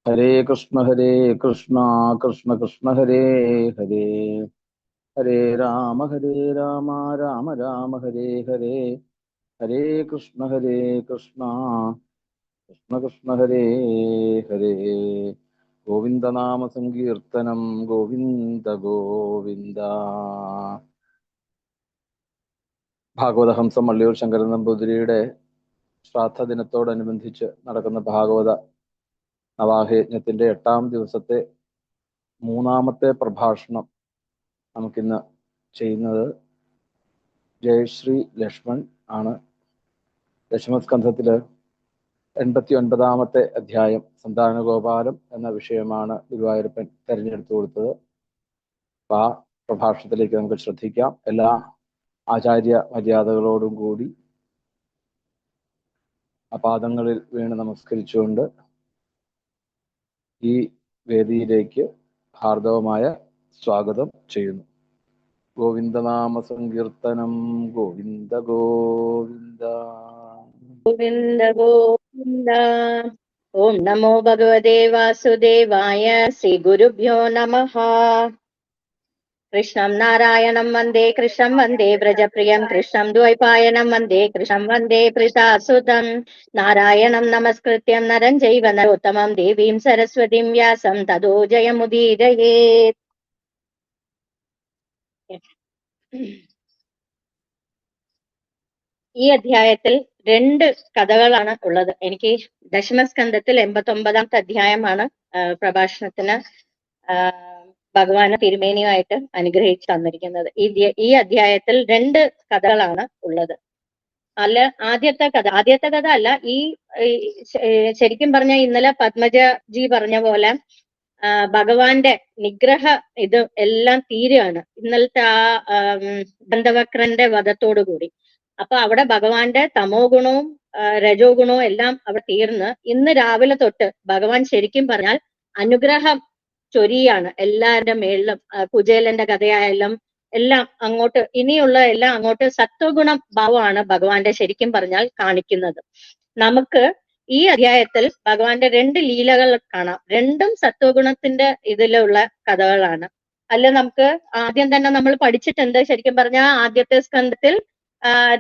ഹരേ കൃഷ്ണ കൃഷ്ണ കൃഷ്ണ ഹരേ ഹരേ ഹരേ രാമ രാമ രാമ ഹരേ ഹരേ ഹരേ കൃഷ്ണ കൃഷ്ണ കൃഷ്ണ കൃഷ്ണ ഹരേ ഹരേ ഗോവിന്ദനാമ സങ്കീർത്തനം ഗോവിന്ദ ഗോവിന്ദ. ഭാഗവതഹംസം വള്ളിയൂർ ശങ്കരൻ നമ്പൂതിരിയുടെ ശ്രാദ്ധ ദിനത്തോടനുബന്ധിച്ച് നടക്കുന്ന ഭാഗവത നവാഹയജ്ഞത്തിന്റെ 8-ാം ദിവസത്തെ 3-ാമത്തെ പ്രഭാഷണം നമുക്കിന്ന് ചെയ്യുന്നത് ജയശ്രീ ലക്ഷ്മൺ ആണ്. ദശമസ്കന്ധത്തില് 89-ാമത്തെ അധ്യായം സന്താനഗോപാലം എന്ന വിഷയമാണ് ഗുരുവായൂരപ്പൻ തെരഞ്ഞെടുത്തു കൊടുത്തത്. ആ പ്രഭാഷണത്തിലേക്ക് നമുക്ക് ശ്രദ്ധിക്കാം. എല്ലാ ആചാര്യ മര്യാദകളോടും കൂടി ആ പാദങ്ങളിൽ വീണ് നമസ്കരിച്ചുകൊണ്ട് ഈ വേദിയിലേക്ക് ഹാർദവമായ സ്വാഗതം ചെയ്യുന്നു. ഗോവിന്ദനാമ സങ്കീർത്തനം ഗോവിന്ദ ഗോവിന്ദ ഗോവിന്ദ ഗോവിന്ദ. ഓം നമോ ഭഗവതേ വാസുദേവായ. ശ്രീ ഗുരുഭ്യോ നമഃ. കൃഷ്ണം നാരായണം വന്ദേ കൃഷ്ണം വന്ദേ വ്രജപ്രിയം കൃഷ്ണം ദ്വൈപായനം വന്ദേ കൃഷ്ണം വന്ദേ പൃഷാസുതം നാരായണം നമസ്കൃത്യം നരം ചൈവ നരോത്തമം ദേവീം സരസ്വതീം വ്യാസം തതോ ജയമുദീരയേത്. ഈ അധ്യായത്തിൽ 2 കഥകളാണ് ഉള്ളത്. എനിക്ക് ദശമസ്കന്ധത്തിൽ 89-ാമത്തെ അധ്യായമാണ് പ്രഭാഷണത്തിന് ഭഗവാന് തിരുമേനിയുമായിട്ട് അനുഗ്രഹിച്ചു തന്നിരിക്കുന്നത്. ഈ അധ്യായത്തിൽ 2 കഥകളാണ് ഉള്ളത്. ആദ്യത്തെ കഥ അല്ല, ഈ ശരിക്കും പറഞ്ഞാൽ ഇന്നലെ പത്മജി പറഞ്ഞ പോലെ ഭഗവാന്റെ നിഗ്രഹ ഇത് എല്ലാം തീരുകയാണ് ഇന്നലത്തെ ആ ബന്ധവക്രന്റെ വധത്തോടു കൂടി. അപ്പൊ അവിടെ ഭഗവാന്റെ തമോ ഗുണവും രജോ ഗുണവും എല്ലാം അവിടെ തീർന്ന് ഇന്ന് രാവിലെ തൊട്ട് ഭഗവാൻ ശരിക്കും പറഞ്ഞാൽ അനുഗ്രഹം ചൊരിയാണ് എല്ലാവരുടെ മേളിലും. കുചേലന്റെ കഥയായാലും എല്ലാം അങ്ങോട്ട്, ഇനിയുള്ള എല്ലാം അങ്ങോട്ട് സത്വഗുണം ഭാവമാണ് ഭഗവാന്റെ ശരിക്കും പറഞ്ഞാൽ കാണിക്കുന്നത്. നമുക്ക് ഈ അധ്യായത്തിൽ ഭഗവാന്റെ 2 ലീലകൾ കാണാം. രണ്ടും സത്വഗുണത്തിന്റെ ഇതിലുള്ള കഥകളാണ്. അല്ല, നമുക്ക് ആദ്യം തന്നെ നമ്മൾ പഠിച്ചിട്ടുണ്ട്. ശരിക്കും പറഞ്ഞാൽ ആദ്യത്തെ സ്കന്ധത്തിൽ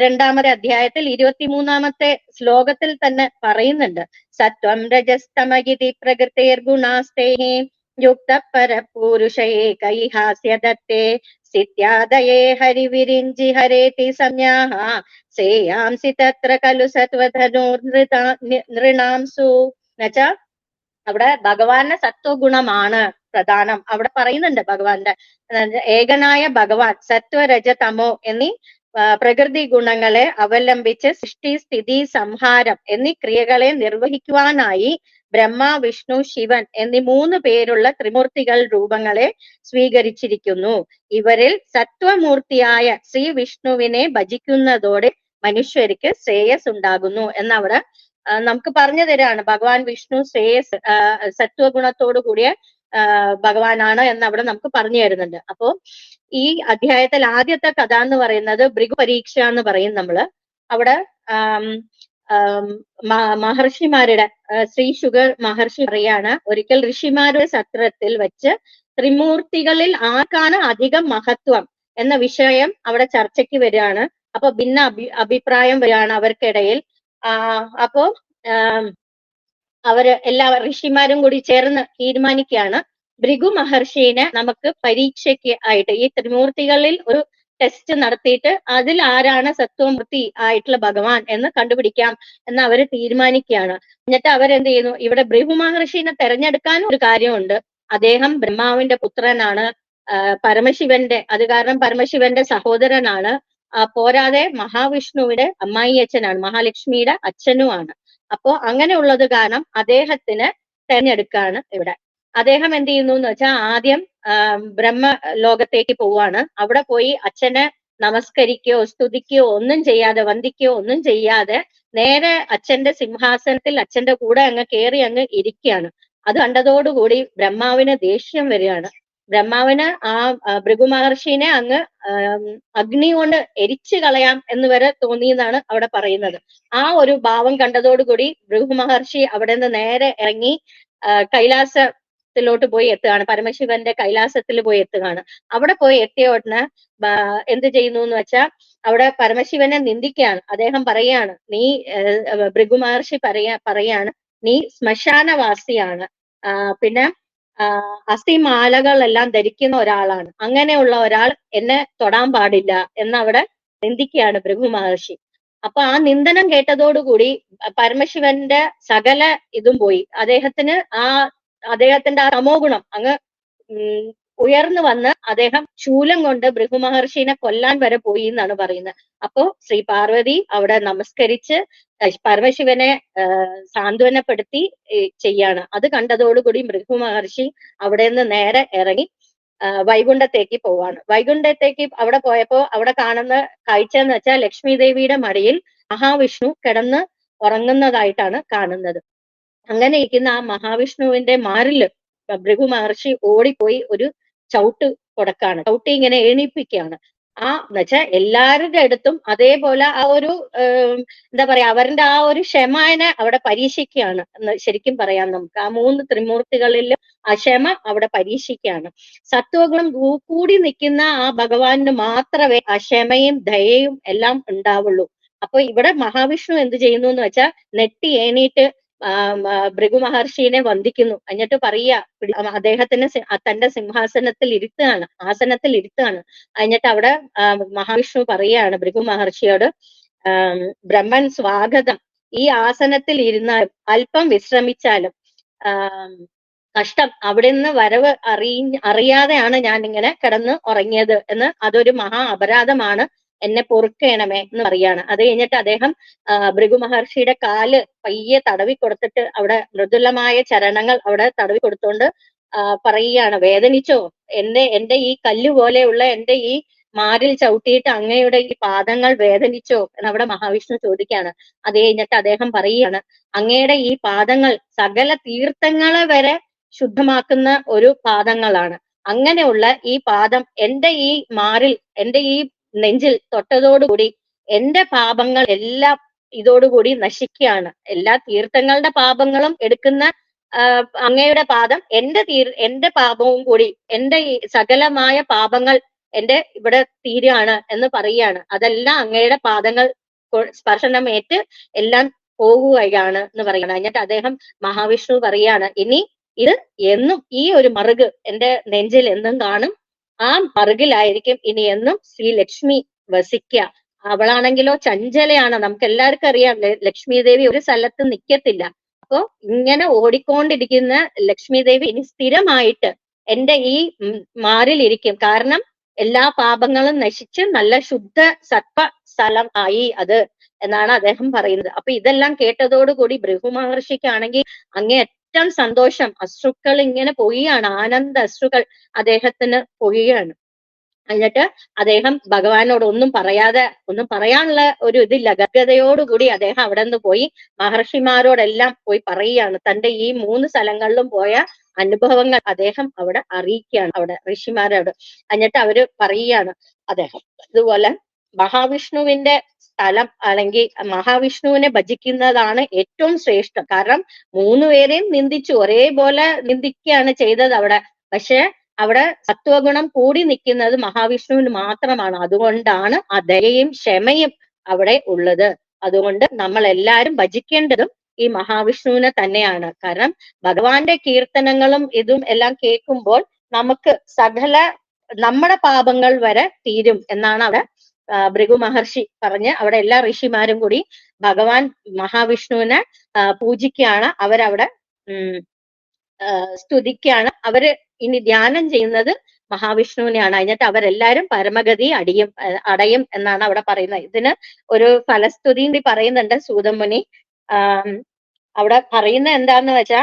2-ാമത്തെ അധ്യായത്തിൽ 23-ാമത്തെ ശ്ലോകത്തിൽ തന്നെ പറയുന്നുണ്ട്, സത്വം രജസ്തമഗിതി പ്രകൃതേർ ഗുണാസ്തേഹി യുക്ത പരപൂരുഷയേ കൈഹാസ്യദത്തേ സിത്യാദയേ ഹരിവിരിഞ്ചി ഹരേതി സംജ്ഞാഃ സേയാംസി തത്ര ഖലു സത്വധനുർനൃണാംസു. എന്നുവെച്ചാ അവിടെ ഭഗവാന്റെ സത്വഗുണമാണ് പ്രധാനം. അവിടെ പറയുന്നുണ്ട് ഭഗവാന്റെ ഏകനായ ഭഗവാൻ സത്വരജ തമോ എന്നീ പ്രകൃതി ഗുണങ്ങളെ അവലംബിച്ച് സൃഷ്ടി സ്ഥിതി സംഹാരം എന്നീ ക്രിയകളെ നിർവഹിക്കുവാനായി ബ്രഹ്മ വിഷ്ണു ശിവൻ എന്നീ 3 പേരുള്ള ത്രിമൂർത്തികൾ രൂപങ്ങളെ സ്വീകരിച്ചിരിക്കുന്നു. ഇവരിൽ സത്വമൂർത്തിയായ ശ്രീ വിഷ്ണുവിനെ ഭജിക്കുന്നതോടെ മനുഷ്യർക്ക് ശ്രേയസ് ഉണ്ടാകുന്നു എന്നവിടെ നമുക്ക് പറഞ്ഞു തരാണ്. ഭഗവാൻ വിഷ്ണു ശ്രേയസ് സത്വഗുണത്തോടു കൂടിയ ഭഗവാനാണ് എന്ന് അവിടെ നമുക്ക് പറഞ്ഞു തരുന്നുണ്ട്. അപ്പോ ഈ അധ്യായത്തിൽ ആദ്യത്തെ കഥ എന്ന് പറയുന്നത് ഭൃഗു പരീക്ഷ എന്ന് പറയും നമ്മള്. അവിടെ മഹർഷിമാരുടെ ശ്രീ ശുഗർ മഹർഷി പറയാണ്, ഒരിക്കൽ ഋഷിമാരുടെ സത്രത്തിൽ വെച്ച് ത്രിമൂർത്തികളിൽ ആർക്കാണ് അധികം മഹത്വം എന്ന വിഷയം അവിടെ ചർച്ചയ്ക്ക് വരികയാണ്. അപ്പൊ ഭിന്ന അഭിപ്രായം വരികയാണ് അവർക്കിടയിൽ. അപ്പോ അവര് എല്ലാ ഋഷിമാരും കൂടി ചേർന്ന് തീരുമാനിക്കുകയാണ്, ഭൃഗു മഹർഷിനെ നമുക്ക് പരീക്ഷയ്ക്ക് ആയിട്ട് ഈ ത്രിമൂർത്തികളിൽ ഒരു ടെസ്റ്റ് നടത്തിയിട്ട് അതിൽ ആരാണ് സത്വമൂർത്തി ആയിട്ടുള്ള ഭഗവാൻ എന്ന് കണ്ടുപിടിക്കാം എന്ന് അവര് തീരുമാനിക്കുകയാണ്. എന്നിട്ട് അവരെന്ത് ചെയ്യുന്നു, ഇവിടെ ഭൃഗു മഹർഷിനെ തെരഞ്ഞെടുക്കാൻ ഒരു കാര്യമുണ്ട്. അദ്ദേഹം ബ്രഹ്മാവിന്റെ പുത്രനാണ്, പരമശിവന്റെ, അത് കാരണം പരമശിവന്റെ സഹോദരനാണ്, പോരാതെ മഹാവിഷ്ണുവിന്റെ അമ്മായി അച്ഛനാണ്, മഹാലക്ഷ്മിയുടെ അച്ഛനുമാണ്. അപ്പോ അങ്ങനെയുള്ളത് കാരണം അദ്ദേഹത്തിന് തെരഞ്ഞെടുക്കാണ് ഇവിടെ. അദ്ദേഹം എന്ത് ചെയ്യുന്നു എന്ന് വെച്ചാൽ ആദ്യം ബ്രഹ്മ ലോകത്തേക്ക് പോവാണ്. അവിടെ പോയി അച്ഛനെ നമസ്കരിക്കുകയോ സ്തുതിക്കുകയോ ഒന്നും ചെയ്യാതെ, വന്ദിക്കുകയോ ഒന്നും ചെയ്യാതെ നേരെ അച്ഛന്റെ സിംഹാസനത്തിൽ അച്ഛന്റെ കൂടെ അങ്ങ് കയറി അങ്ങ് ഇരിക്കുകയാണ്. അത് കണ്ടതോടുകൂടി ബ്രഹ്മാവിന് ദേഷ്യം വരികയാണ്. ബ്രഹ്മാവിന് ഭൃഗു മഹർഷിനെ അങ്ങ് അഗ്നി കൊണ്ട് എരിച്ചു കളയാം എന്ന് വരെ തോന്നിയെന്നാണ് അവിടെ പറയുന്നത്. ആ ഒരു ഭാവം കണ്ടതോടുകൂടി ഭൃഗു മഹർഷി അവിടെ നിന്ന് നേരെ ഇറങ്ങി കൈലാസത്തിലോട്ട് പോയി എത്തുകയാണ്. പരമശിവന്റെ കൈലാസത്തിൽ പോയി എത്തുകയാണ്. അവിടെ പോയി എത്തിയ ഉടനെ എന്ത് ചെയ്യുന്നു എന്ന് വെച്ചാൽ അവിടെ പരമശിവനെ നിന്ദിക്കുകയാണ്. അദ്ദേഹം പറയാണ്, നീ ഭൃഗു മഹർഷി പറയാണ്, നീ ശ്മശാനവാസിയാണ്, പിന്നെ അസ്ഥിമാലകളെല്ലാം ധരിക്കുന്ന ഒരാളാണ്, അങ്ങനെയുള്ള ഒരാൾ എന്നെ തൊടാൻ പാടില്ല എന്നവിടെ നിന്ദിക്കുകയാണ് ഭൃഗു മഹർഷി. അപ്പൊ ആ നിന്ദനം കേട്ടതോടുകൂടി പരമശിവന്റെ സകല ഇതും പോയി. അദ്ദേഹത്തിന്റെ ആ തമോ ഗുണം അങ്ങ് ഉയർന്നു വന്ന് അദ്ദേഹം ശൂലം കൊണ്ട് ഭൃഗു മഹർഷിനെ കൊല്ലാൻ വരെ പോയി എന്നാണ് പറയുന്നത്. അപ്പോ ശ്രീ പാർവതി അവിടെ നമസ്കരിച്ച് പരമശിവനെ സാന്ത്വനപ്പെടുത്തി ചെയ്യാണ്. അത് കണ്ടതോടുകൂടി ഭൃഗു മഹർഷി അവിടെ നിന്ന് നേരെ ഇറങ്ങി വൈകുണ്ഠത്തേക്ക് പോവാണ്. വൈകുണ്ഠത്തേക്ക് അവിടെ പോയപ്പോ അവിടെ കാണുന്ന കാഴ്ച എന്ന് വെച്ചാൽ ലക്ഷ്മി ദേവിയുടെ മടിയിൽ മഹാവിഷ്ണു കിടന്ന് ഉറങ്ങുന്നതായിട്ടാണ് കാണുന്നത്. അങ്ങനെ ഇരിക്കുന്ന ആ മഹാവിഷ്ണുവിന്റെ മാറില് ഭൃഗു മഹർഷി ഓടിപ്പോയി ഒരു ചവിട്ട് കൊടുക്കാണ്, ചവിട്ടി ഇങ്ങനെ എണീപ്പിക്കുകയാണ്. എന്നുവെച്ചാൽ എല്ലാവരുടെ അടുത്തും അതേപോലെ ആ ഒരു എന്താ പറയാ, അവരുടെ ആ ഒരു ക്ഷമനെ അവിടെ പരീക്ഷിക്കുകയാണ് എന്ന് ശരിക്കും പറയാം നമുക്ക്. ആ 3 ത്രിമൂർത്തികളിലും ആ ക്ഷമ അവിടെ പരീക്ഷിക്കുകയാണ്. സത്വഗുണം കൂടി നിൽക്കുന്ന ആ ഭഗവാന് മാത്രമേ ആ ക്ഷമയും ദയയും എല്ലാം ഉണ്ടാവുള്ളൂ. അപ്പൊ ഇവിടെ മഹാവിഷ്ണു എന്ത് ചെയ്യുന്നു എന്ന് വെച്ചാൽ നെട്ടി ഏണീട്ട് ഭൃഗു മഹർഷിനെ വന്ദിക്കുന്നു. എന്നിട്ട് പറയുക, അദ്ദേഹത്തിന് തന്റെ ആസനത്തിൽ ഇരുത്തുകയാണ്. എന്നിട്ട് അവിടെ മഹാവിഷ്ണു പറയുകയാണ് ഭൃഗു മഹർഷിയോട്, ബ്രഹ്മൻ സ്വാഗതം, ഈ ആസനത്തിൽ ഇരുന്നാലും അല്പം വിശ്രമിച്ചാലും കഷ്ടം, അവിടെ നിന്ന് വരവ് അറിയാതെയാണ് ഞാൻ ഇങ്ങനെ കിടന്ന് ഉറങ്ങിയത് എന്ന്, അതൊരു മഹാ അപരാധമാണ്, എന്നെ പൊറുക്കണമേ എന്ന് പറയാണ്. അത് കഴിഞ്ഞിട്ട് അദ്ദേഹം ഭൃഗു മഹർഷിയുടെ കാല് പയ്യെ തടവി കൊടുത്തിട്ട് അവിടെ മൃദുലമായ ചരണങ്ങൾ അവിടെ തടവി കൊടുത്തോണ്ട് പറയുകയാണ്, വേദനിച്ചോ, എന്റെ ഈ കല്ല് പോലെയുള്ള എന്റെ ഈ മാറിൽ ചവിട്ടിയിട്ട് അങ്ങയുടെ ഈ പാദങ്ങൾ വേദനിച്ചോ എന്ന് അവിടെ മഹാവിഷ്ണു ചോദിക്കുകയാണ്. അത് കഴിഞ്ഞിട്ട് അദ്ദേഹം പറയുകയാണ്, അങ്ങയുടെ ഈ പാദങ്ങൾ സകല തീർത്ഥങ്ങളെ വരെ ശുദ്ധമാക്കുന്ന ഒരു പാദങ്ങളാണ്. അങ്ങനെയുള്ള ഈ പാദം എന്റെ ഈ മാറിൽ, എന്റെ ഈ നെഞ്ചിൽ തൊട്ടതോടുകൂടി എന്റെ പാപങ്ങൾ എല്ലാം ഇതോടുകൂടി നശിക്കുകയാണ്. എല്ലാ തീർത്ഥങ്ങളുടെ പാപങ്ങളും എടുക്കുന്ന അങ്ങയുടെ പാദം എന്റെ പാപവും കൂടി, എന്റെ ഈ സകലമായ പാപങ്ങൾ എന്റെ ഇവിടെ തീരുകയാണ് എന്ന് പറയുകയാണ്. അതെല്ലാം അങ്ങയുടെ പാദങ്ങൾ സ്പർശനമേറ്റ് എല്ലാം പോകുകയാണ് എന്ന് പറയുകയാണ്. എന്നിട്ട് അദ്ദേഹം മഹാവിഷ്ണു പറയാണ്, ഇനി ഇത് എന്നും ഈ ഒരു മറുക് എന്റെ നെഞ്ചിൽ എന്നും കാണും, ആ മറുകിലായിരിക്കും ഇനി എന്നും ശ്രീ ലക്ഷ്മി വസിക്കുക. അവളാണെങ്കിലോ ചഞ്ചലയാണ്. നമുക്ക് എല്ലാവർക്കും അറിയാം, ലക്ഷ്മി ദേവി ഒരു സ്ഥലത്ത് നിൽക്കത്തില്ല. അപ്പോ ഇങ്ങനെ ഓടിക്കൊണ്ടിരിക്കുന്ന ലക്ഷ്മി ദേവി ഇനി സ്ഥിരമായിട്ട് എന്റെ ഈ മാറിലിരിക്കും. കാരണം എല്ലാ പാപങ്ങളും നശിച്ച് നല്ല ശുദ്ധ സത്വ സ്ഥലം ആയി അത് എന്നാണ് അദ്ദേഹം പറയുന്നത്. അപ്പൊ ഇതെല്ലാം കേട്ടതോടുകൂടി ഭൃഗു മഹർഷിക്കാണെങ്കിൽ അങ്ങേയറ്റം സന്തോഷം, അശ്രുക്കൾ ഇങ്ങനെ പൊയ്യാണ്, ആനന്ദ അശ്രുക്കൾ അദ്ദേഹത്തിന് പൊയ്യാണ്. എന്നിട്ട് അദ്ദേഹം ഭഗവാനോട് ഒന്നും പറയാനുള്ള ഒരു ഇതില്ല, ഗദ്ഗതയോടുകൂടി അദ്ദേഹം അവിടെ നിന്ന് പോയി മഹർഷിമാരോടെല്ലാം പോയി പറയുകയാണ്. തന്റെ ഈ 3 സ്ഥലങ്ങളിലും പോയ അനുഭവങ്ങൾ അദ്ദേഹം അവിടെ അറിയിക്കുകയാണ്, അവിടെ ഋഷിമാരോട്. എന്നിട്ട് അവര് പറയുകയാണ് അദ്ദേഹം ഇതുപോലെ മഹാവിഷ്ണുവിന്റെ സ്ഥലം അല്ലെങ്കിൽ മഹാവിഷ്ണുവിനെ ഭജിക്കുന്നതാണ് ഏറ്റവും ശ്രേഷ്ഠം. കാരണം 3 പേരെയും നിന്ദിച്ചു, ഒരേപോലെ നിന്ദിക്കുകയാണ് ചെയ്തത് അവിടെ. പക്ഷെ അവിടെ സത്വഗുണം കൂടി നിൽക്കുന്നത് മഹാവിഷ്ണുവിന് മാത്രമാണ്. അതുകൊണ്ടാണ് ആ ദയയും ക്ഷമയും അവിടെ ഉള്ളത്. അതുകൊണ്ട് നമ്മൾ എല്ലാവരും ഭജിക്കേണ്ടതും ഈ മഹാവിഷ്ണുവിനെ തന്നെയാണ്. കാരണം ഭഗവാന്റെ കീർത്തനങ്ങളും ഇതും എല്ലാം കേൾക്കുമ്പോൾ നമുക്ക് സകല നമ്മുടെ പാപങ്ങൾ വരെ തീരും എന്നാണ് അവിടെ ഭൃഗു മഹർഷി പറഞ്ഞ് അവിടെ എല്ലാ ഋഷിമാരും കൂടി ഭഗവാൻ മഹാവിഷ്ണുവിനെ പൂജിക്കുകയാണ്. അവരവിടെ സ്തുതിക്കുകയാണ്. അവര് ഇനി ധ്യാനം ചെയ്യുന്നത് മഹാവിഷ്ണുവിനെയാണ്. എന്നിട്ട് അവരെല്ലാരും പരമഗതി അടയും എന്നാണ് അവിടെ പറയുന്നത്. ഇതിന് ഒരു ഫലസ്തുതി പറയുന്നുണ്ട് സൂതമുനി. അവിടെ പറയുന്നത് എന്താന്ന് വെച്ചാ,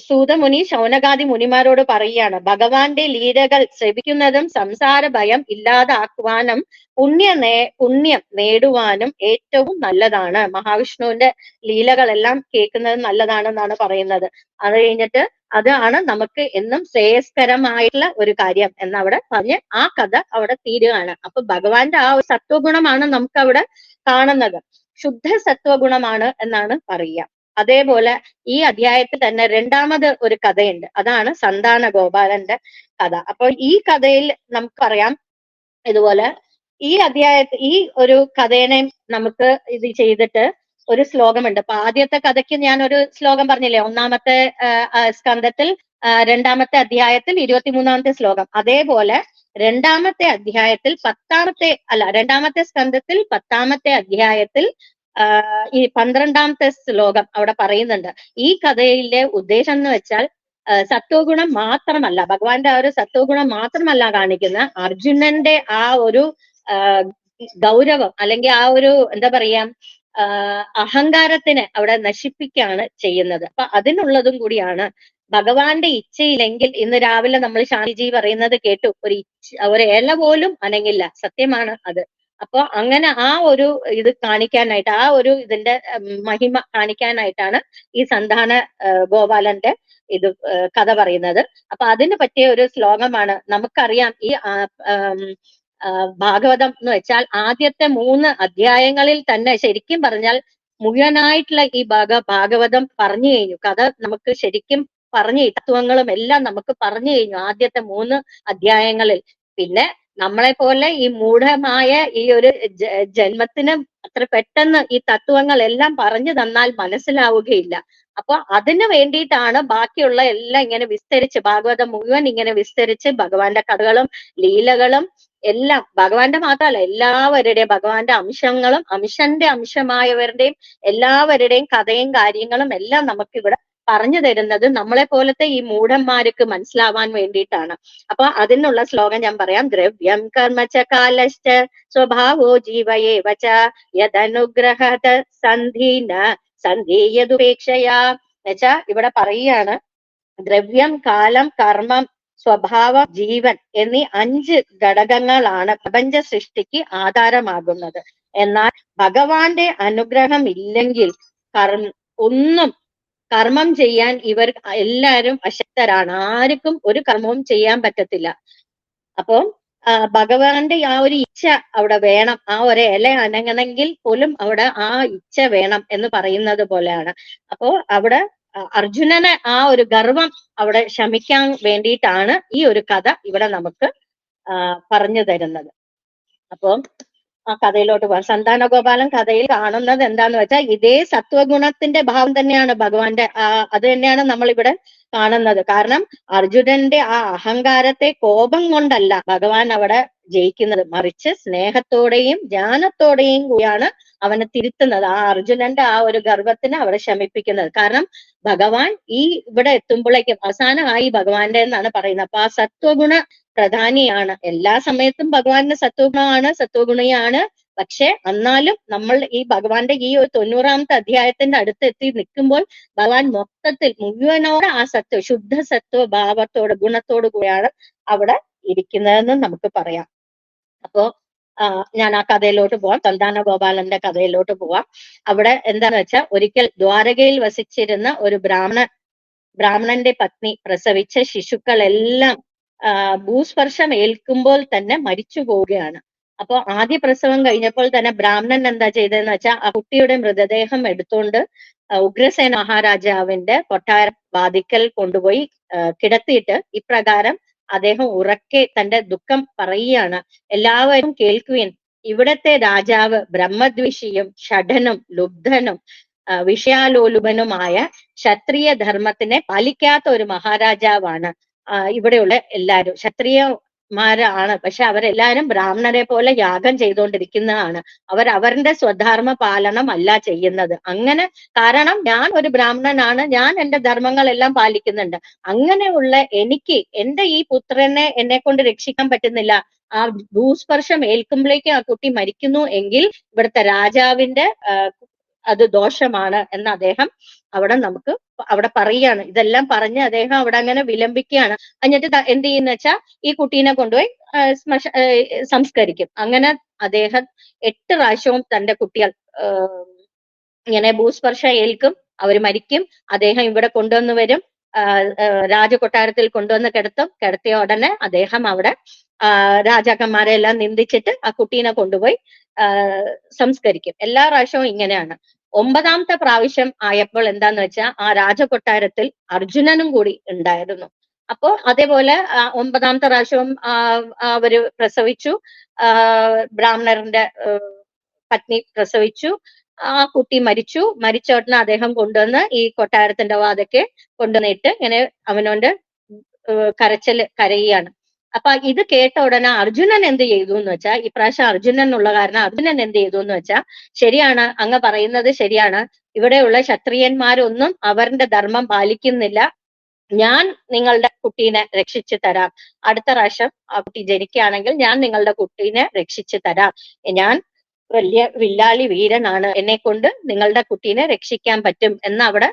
സൂതമുനി ശൗനകാദി മുനിമാരോട് പറയുകയാണ്, ഭഗവാന്റെ ലീലകൾ ശ്രവിക്കുന്നതും സംസാര ഭയം ഇല്ലാതാക്കുവാനും പുണ്യം നേടുവാനും ഏറ്റവും നല്ലതാണ്. മഹാവിഷ്ണുവിന്റെ ലീലകളെല്ലാം കേൾക്കുന്നത് നല്ലതാണെന്നാണ് പറയുന്നത്. അത് കഴിഞ്ഞിട്ട് അതാണ് നമുക്ക് എന്നും ശ്രേയസ്കരമായിട്ടുള്ള ഒരു കാര്യം എന്നവിടെ പറഞ്ഞ് ആ കഥ അവിടെ തീരുകയാണ്. അപ്പൊ ഭഗവാന്റെ ആ ഒരു സത്വഗുണമാണ് നമുക്ക് അവിടെ കാണുന്നത്. ശുദ്ധ സത്വഗുണമാണ് എന്നാണ് പറയുക. അതേപോലെ ഈ അധ്യായത്തിൽ തന്നെ രണ്ടാമത് ഒരു കഥയുണ്ട്. അതാണ് സന്താന ഗോപാലന്റെ കഥ. അപ്പോൾ ഈ കഥയിൽ നമുക്കറിയാം ഇതുപോലെ ഈ അധ്യായത്തിൽ ഈ ഒരു കഥേനെ നമുക്ക് ഇത് ചെയ്തിട്ട് ഒരു ശ്ലോകമുണ്ട്. അപ്പൊ ആദ്യത്തെ കഥയ്ക്ക് ഞാൻ ഒരു ശ്ലോകം പറഞ്ഞില്ലേ, ഒന്നാമത്തെ സ്കന്ധത്തിൽ രണ്ടാമത്തെ അധ്യായത്തിൽ 23-ാമത്തെ ശ്ലോകം. അതേപോലെ രണ്ടാമത്തെ അധ്യായത്തിൽ രണ്ടാമത്തെ സ്കന്ധത്തിൽ 10-ാമത്തെ അധ്യായത്തിൽ ഈ 12-ാമത്തെ ശ്ലോകം അവിടെ പറയുന്നുണ്ട്. ഈ കഥയിലെ ഉദ്ദേശം എന്ന് വെച്ചാൽ സത്വഗുണം മാത്രമല്ല, ഭഗവാന്റെ ആ ഒരു സത്വഗുണം മാത്രമല്ല കാണിക്കുന്ന, അർജുനന്റെ ആ ഒരു ഗൗരവം അല്ലെങ്കിൽ ആ ഒരു എന്താ പറയാ അഹങ്കാരത്തിനെ അവിടെ നശിപ്പിക്കുകയാണ് ചെയ്യുന്നത്. അപ്പൊ അതിനുള്ളതും കൂടിയാണ്. ഭഗവാന്റെ ഇച്ഛയില്ലെങ്കിൽ ഇന്ന് രാവിലെ നമ്മൾ ശാന്തിജി പറയുന്നത് കേട്ടു, ഒരു ഇല പോലും അനങ്ങില്ല. സത്യമാണ് അത്. അപ്പൊ അങ്ങനെ ആ ഒരു ഇത് കാണിക്കാനായിട്ട്, ആ ഒരു ഇതിന്റെ മഹിമ കാണിക്കാനായിട്ടാണ് ഈ സന്താന ഗോപാലന്റെ ഇത് കഥ പറയുന്നത്. അപ്പൊ അതിന് പറ്റിയ ഒരു ശ്ലോകമാണ്. നമുക്കറിയാം ഈ ഭാഗവതം എന്ന് വെച്ചാൽ ആദ്യത്തെ 3 അധ്യായങ്ങളിൽ തന്നെ ശരിക്കും പറഞ്ഞാൽ മുഴുവനായിട്ടുള്ള ഈ ഭാഗവതം പറഞ്ഞു കഴിഞ്ഞു. കഥ നമുക്ക് ശരിക്കും പറഞ്ഞു, തത്വങ്ങളും എല്ലാം നമുക്ക് പറഞ്ഞു കഴിഞ്ഞു ആദ്യത്തെ 3 അധ്യായങ്ങളിൽ. പിന്നെ നമ്മളെ പോലെ ഈ മൂഢമായ ഈ ഒരു ജന്മത്തിന് അത്ര പെട്ടെന്ന് ഈ തത്വങ്ങളെല്ലാം പറഞ്ഞു തന്നാൽ മനസ്സിലാവുകയില്ല. അപ്പൊ അതിന് വേണ്ടിയിട്ടാണ് ബാക്കിയുള്ള എല്ലാം ഇങ്ങനെ വിസ്തരിച്ച്, ഭാഗവതം മുഴുവൻ ഇങ്ങനെ വിസ്തരിച്ച് ഭഗവാന്റെ കഥകളും ലീലകളും എല്ലാം, ഭഗവാന്റെ മാത്രമല്ല എല്ലാവരുടെയും, ഭഗവാന്റെ അംശങ്ങളും അംശന്റെ അംശമായവരുടെയും എല്ലാവരുടെയും കഥയും കാര്യങ്ങളും എല്ലാം നമുക്കിവിടെ പറഞ്ഞു തരുന്നത് നമ്മളെ പോലത്തെ ഈ മൂഢന്മാർക്ക് മനസ്സിലാവാൻ വേണ്ടിയിട്ടാണ്. അപ്പൊ അതിനുള്ള ശ്ലോകം ഞാൻ പറയാം. ദ്രവ്യം കർമ്മച കാലശ്ച സ്വഭാവോ ജീവയേവച യദനുഗ്രഹത സന്ധീന സന്ധീയതുപേക്ഷയാ. എന്നുവെച്ചാ ഇവിടെ പറയുകയാണ്, ദ്രവ്യം, കാലം, കർമ്മം, സ്വഭാവം, ജീവൻ എന്നീ 5 ഘടകങ്ങളാണ് പ്രപഞ്ച സൃഷ്ടിക്ക് ആധാരമാകുന്നത്. എന്നാൽ ഭഗവാന്റെ അനുഗ്രഹം ഇല്ലെങ്കിൽ ഒന്നും കർമ്മം ചെയ്യാൻ ഇവർ എല്ലാവരും അശക്തരാണ്. ആർക്കും ഒരു കർമ്മവും ചെയ്യാൻ പറ്റത്തില്ല. അപ്പം ഭഗവാന്റെ ആ ഒരു ഇച്ഛ അവിടെ വേണം. ആ ഒരു ഇല അനങ്ങണമെങ്കിൽ പോലും അവിടെ ആ ഇച്ഛ വേണം എന്ന് പറയുന്നത് പോലെയാണ്. അപ്പോ അവിടെ അർജുനന് ആ ഒരു ഗർവം അവിടെ ശമിക്കാൻ വേണ്ടിയിട്ടാണ് ഈ ഒരു കഥ ഇവിടെ നമുക്ക് പറഞ്ഞു തരുന്നത്. അപ്പം ആ കഥയിലോട്ട് പോകാം. സന്താന ഗോപാലൻ കഥയിൽ കാണുന്നത് എന്താന്ന് വെച്ചാൽ ഇതേ സത്വഗുണത്തിന്റെ ഭാവം തന്നെയാണ് ഭഗവാന്റെ. അത് തന്നെയാണ് നമ്മൾ ഇവിടെ കാണുന്നത്. കാരണം അർജുനന്റെ ആ അഹങ്കാരത്തെ കോപം കൊണ്ടല്ല ഭഗവാൻ അവിടെ ജയിക്കുന്നത്, മറിച്ച് സ്നേഹത്തോടെയും ജ്ഞാനത്തോടെയും കൂടിയാണ് അവനെ തിരുത്തുന്നത്. ആ അർജുനന്റെ ആ ഒരു ഗർവത്തിനെ അവിടെ ശമിപ്പിക്കുന്നത്. കാരണം ഭഗവാൻ ഈ ഇവിടെ എത്തുമ്പോഴേക്കും അവസാനമായി ഭഗവാന്റെ എന്നാണ് പറയുന്നത്. അപ്പൊ ആ സത്വഗുണ പ്രധാനിയാണ്. എല്ലാ സമയത്തും ഭഗവാന്റെ സത്വഗുണമാണ്, സത്വഗുണിയാണ്. പക്ഷെ എന്നാലും നമ്മൾ ഈ ഭഗവാന്റെ ഈ ഒരു 90-ാമത്തെ അധ്യായത്തിന്റെ അടുത്തെത്തി നിൽക്കുമ്പോൾ ഭഗവാൻ മൊത്തത്തിൽ മുഴുവനോടെ ആ ശുദ്ധ സത്വ ഭാവത്തോട് ഗുണത്തോടു കൂടിയാണ് അവിടെ ഇരിക്കുന്നതെന്ന് നമുക്ക് പറയാം. അപ്പോ ഞാൻ ആ കഥയിലോട്ട് പോവാം. സന്താന ഗോപാലന്റെ കഥയിലോട്ട് പോവാം. അവിടെ എന്താന്ന് വെച്ചാൽ ഒരിക്കൽ ദ്വാരകയിൽ വസിച്ചിരുന്ന ഒരു ബ്രാഹ്മണന്റെ പത്നി പ്രസവിച്ച ശിശുക്കളെല്ലാം ഭൂസ്പർശം ഏൽക്കുമ്പോൾ തന്നെ മരിച്ചു പോവുകയാണ്. അപ്പൊ ആദ്യ പ്രസവം കഴിഞ്ഞപ്പോൾ തന്നെ ബ്രാഹ്മണൻ എന്താ ചെയ്തതെന്ന് വെച്ചാൽ ആ കുട്ടിയുടെ മൃതദേഹം എടുത്തുകൊണ്ട് ഉഗ്രസേന മഹാരാജാവിന്റെ കൊട്ടാര വാതിക്കൽ കൊണ്ടുപോയി കിടത്തിയിട്ട് ഇപ്രകാരം അദ്ദേഹം ഉറക്കെ തന്റെ ദുഃഖം പറയുകയാണ്. എല്ലാവരും കേൾക്കുവിൻ, ഇവിടത്തെ രാജാവ് ബ്രഹ്മദ്വേഷിയും ഷഠനും ലുബ്ധനും വിഷയാലോലുപനുമായ ക്ഷത്രിയ ധർമ്മത്തിനെ പാലിക്കാത്ത ഒരു മഹാരാജാവാണ്. ഇവിടെയുള്ള എല്ലാവരും ക്ഷത്രിയന്മാരാണ്, പക്ഷെ അവരെല്ലാരും ബ്രാഹ്മണരെ പോലെ യാഗം ചെയ്തുകൊണ്ടിരിക്കുന്നതാണ്. അവരുടെ സ്വധർമ്മ പാലനം അല്ല ചെയ്യുന്നത്. അങ്ങനെ കാരണം ഞാൻ ഒരു ബ്രാഹ്മണനാണ്, ഞാൻ എന്റെ ധർമ്മങ്ങളെല്ലാം പാലിക്കുന്നുണ്ട്. അങ്ങനെയുള്ള എനിക്ക് എന്റെ ഈ പുത്രനെ എന്നെ കൊണ്ട് രക്ഷിക്കാൻ പറ്റുന്നില്ല. ആ ഭൂസ്പർശം ഏൽക്കുമ്പോഴേക്കും ആ കുട്ടി മരിക്കുന്നു എങ്കിൽ ഇവിടുത്തെ രാജാവിന്റെ അത് ദോഷമാണ് എന്ന് അദ്ദേഹം അവിടെ പറയുകയാണ്. ഇതെല്ലാം പറഞ്ഞ് അദ്ദേഹം അവിടെ അങ്ങനെ വിലപിക്കുകയാണ്. എന്നിട്ട് എന്ത് ചെയ്യുന്ന വെച്ചാൽ ഈ കുട്ടീനെ കൊണ്ടുപോയി സംസ്കരിക്കും. അങ്ങനെ അദ്ദേഹം 8 പ്രാവശ്യവും തന്റെ കുട്ടികൾ ഇങ്ങനെ ഭൂസ്പർശം ഏൽക്കും, അവർ മരിക്കും. അദ്ദേഹം ഇവിടെ കൊണ്ടുവന്ന് വരും. രാജകൊട്ടാരത്തിൽ കൊണ്ടുവന്ന് കിടത്തിയ ഉടനെ അദ്ദേഹം അവിടെ രാജാക്കന്മാരെ എല്ലാം നിന്ദിച്ചിട്ട് ആ കുട്ടീനെ കൊണ്ടുപോയി സംസ്കരിക്കും. എല്ലാ പ്രാവശ്യവും ഇങ്ങനെയാണ്. 9ാമത്തെ പ്രാവശ്യം ആയപ്പോൾ എന്താന്ന് വെച്ചാൽ ആ രാജകൊട്ടാരത്തിൽ അർജുനനും കൂടി ഉണ്ടായിരുന്നു. അപ്പോ അതേപോലെ 9ാമത്തെ പ്രാവശ്യവും അവര് പ്രസവിച്ചു. ബ്രാഹ്മണരുടെ പത്നി പ്രസവിച്ചു. ആ കുട്ടി മരിച്ച ഉടനെ അദ്ദേഹം കൊണ്ടുവന്ന് ഈ കൊട്ടാരത്തിന്റെ വാതൊക്കെ കൊണ്ടുവന്നിട്ട് ഇങ്ങനെ അവനോണ്ട് കരയുകയാണ്. അപ്പൊ ഇത് കേട്ട ഉടനെ അർജുനൻ എന്ത് ചെയ്തു എന്ന് വെച്ചാൽ, ഇപ്രാവശ്യം അർജുനൻ ഉള്ള കാരണം അർജുനൻ എന്ത് ചെയ്തു എന്ന് വെച്ചാൽ, ശരിയാണ് അങ്ങ് പറയുന്നത് ശരിയാണ്, ഇവിടെയുള്ള ക്ഷത്രിയന്മാരൊന്നും അവരുടെ ധർമ്മം പാലിക്കുന്നില്ല, ഞാൻ നിങ്ങളുടെ കുട്ടീനെ രക്ഷിച്ചു തരാം, അടുത്ത പ്രാവശ്യം ആ കുട്ടി ജനിക്കുകയാണെങ്കിൽ ഞാൻ നിങ്ങളുടെ കുട്ടീനെ രക്ഷിച്ചു തരാം, ഞാൻ വലിയ വില്ലാളി വീരനാണ്, എന്നെ കൊണ്ട് നിങ്ങളുടെ കുട്ടീനെ രക്ഷിക്കാൻ പറ്റും എന്ന് അവിടെ,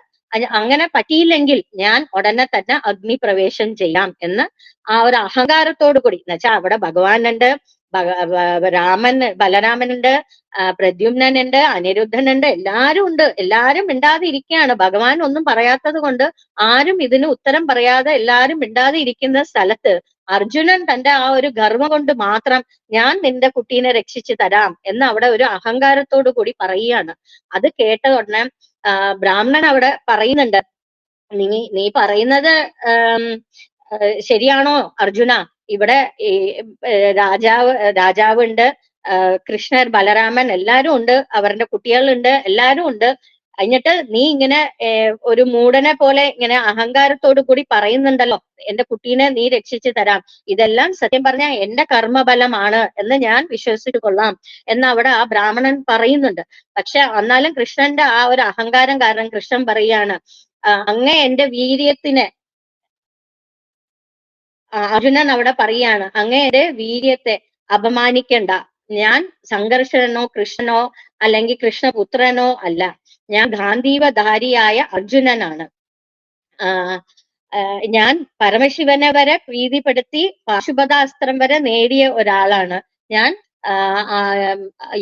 അങ്ങനെ പറ്റിയില്ലെങ്കിൽ ഞാൻ ഉടനെ തന്നെ അഗ്നിപ്രവേശം ചെയ്യാം എന്ന് ആ ഒരു അഹങ്കാരത്തോടു കൂടി, എന്നുവെച്ചാൽ അവിടെ ഭഗവാനുണ്ട്, ബലരാമനുണ്ട്, പ്രദ്യുമ്നനുണ്ട്, അനിരുദ്ധനുണ്ട്, എല്ലാരും ഉണ്ട്. എല്ലാരും മിണ്ടാതെ ഇരിക്കുകയാണ്. ഭഗവാൻ ഒന്നും പറയാത്തത് കൊണ്ട് ആരും ഇതിന് ഉത്തരം പറയാതെ എല്ലാരും മിണ്ടാതെ ഇരിക്കുന്ന സ്ഥലത്ത് അർജുനൻ തന്റെ ആ ഒരു ഗർവം കൊണ്ട് മാത്രം ഞാൻ നിന്റെ കുട്ടീനെ രക്ഷിച്ചു തരാം എന്ന് അവിടെ ഒരു അഹങ്കാരത്തോടു കൂടി പറയുകയാണ്. അത് കേട്ട ഉടനെ ബ്രാഹ്മണൻ അവിടെ പറയുന്നുണ്ട്, നീ പറയുന്നത് ശരിയാണോ അർജുന? ഇവിടെ രാജാവുണ്ട്, കൃഷ്ണൻ, ബലരാമൻ എല്ലാരും ഉണ്ട്, അവരുടെ കുട്ടികളുണ്ട്, എല്ലാരും ഉണ്ട്. എന്നിട്ട് നീ ഇങ്ങനെ ഒരു മൂടനെ പോലെ ഇങ്ങനെ അഹങ്കാരത്തോടു കൂടി പറയുന്നുണ്ടല്ലോ, എന്റെ കുട്ടീനെ നീ രക്ഷിച്ചു തരാം, ഇതെല്ലാം സത്യം പറഞ്ഞാൽ എന്റെ കർമ്മബലമാണ് എന്ന് ഞാൻ വിശ്വസിച്ചു കൊള്ളാം എന്ന് അവിടെ ആ ബ്രാഹ്മണൻ പറയുന്നുണ്ട്. പക്ഷെ എന്നാലും കൃഷ്ണന്റെ ആ ഒരു അഹങ്കാരം കാരണം കൃഷ്ണൻ പറയാണ്, അങ്ങേ എന്റെ വീര്യത്തിനെ, അർജുനൻ അവിടെ പറയാണ്, അങ്ങയുടെ വീര്യത്തെ അപമാനിക്കണ്ട, ഞാൻ സംഘർഷനോ കൃഷ്ണനോ അല്ലെങ്കിൽ കൃഷ്ണപുത്രനോ അല്ല, ഞാൻ ഗാന്ധീവധാരിയായ അർജുനനാണ്. ഞാൻ പരമശിവനെ വരെ പ്രീതിപ്പെടുത്തി പാശുപതാസ്ത്രം വരെ നേടിയ ഒരാളാണ് ഞാൻ.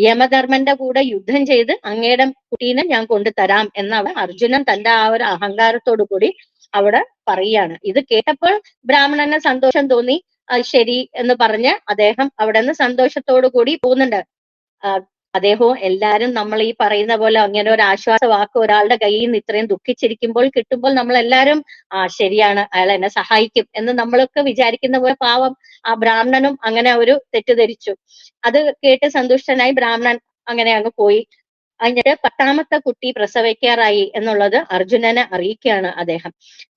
യമധർമ്മന്റെ കൂടെ യുദ്ധം ചെയ്ത് അങ്ങയുടെ കുട്ടീനെ ഞാൻ കൊണ്ടുതരാം എന്നവിടെ അർജുനൻ തന്റെ ആ ഒരു അഹങ്കാരത്തോടു കൂടി അവിടെ പറയാണ്. ഇത് കേട്ടപ്പോൾ ബ്രാഹ്മണന് സന്തോഷം തോന്നി. ശരി എന്ന് പറഞ്ഞ് അദ്ദേഹം അവിടെ നിന്ന് സന്തോഷത്തോടു കൂടി പോകുന്നുണ്ട്. അദ്ദേഹവും എല്ലാരും നമ്മൾ ഈ പറയുന്ന പോലെ അങ്ങനെ ഒരു ആശ്വാസ വാക്ക് ഒരാളുടെ കയ്യിൽ നിന്ന് ഇത്രയും ദുഃഖിച്ചിരിക്കുമ്പോൾ കിട്ടുമ്പോൾ നമ്മൾ എല്ലാരും ശരിയാണ്, അയാൾ എന്നെ സഹായിക്കും എന്ന് നമ്മളൊക്കെ വിചാരിക്കുന്ന പോലെ പാവം ആ ബ്രാഹ്മണനും അങ്ങനെ ഒരു തെറ്റിദ്ധരിച്ചു. അത് കേട്ട് സന്തുഷ്ടനായി ബ്രാഹ്മണൻ അങ്ങനെ അങ്ങ് പോയി. എന്നിട്ട് 10ാമത്തെ കുട്ടി പ്രസവിക്കാറായി എന്നുള്ളത് അർജുനനെ അറിയിക്കുകയാണ് അദ്ദേഹം.